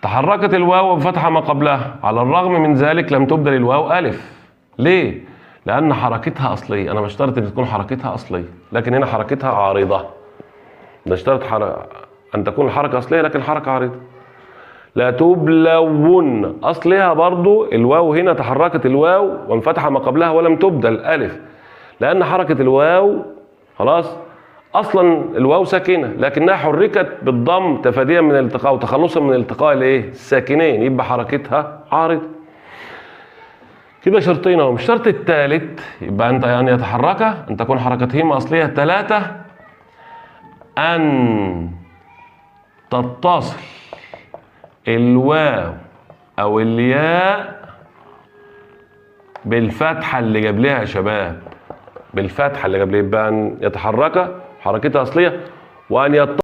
تحركت الواو بفتحة ما قبلها، على الرغم من ذلك لم تبدل الواو ألف. ليه؟ لأن حركتها أصلية. أنا بشترط إن تكون حركتها أصلية، لكن هنا حركتها عارضة. بشترط أن تكون الحركة أصلية لكن حركة عارضة. لا تبلون أصلها برضو الواو هنا تحركت الواو وانفتح ما قبلها ولم تبدل ألف، لأن حركة الواو خلاص أصلا الواو ساكنة لكنها حركت بالضم تفاديا من الالتقاء وتخلصا من الالتقاء الايه؟ الساكنين، يبقى حركتها عارضة. كده شرطين اهو. الشرط الثالث يبقى أنت يعني يتحرك أن تكون حركتهما أصلية. 3 أن تتصل الواو أو الياء بالفتحة اللي قبلها يا شباب، بالفتحة اللي قبلها. يبقى أن يتحرك حركتها أصلية، وأن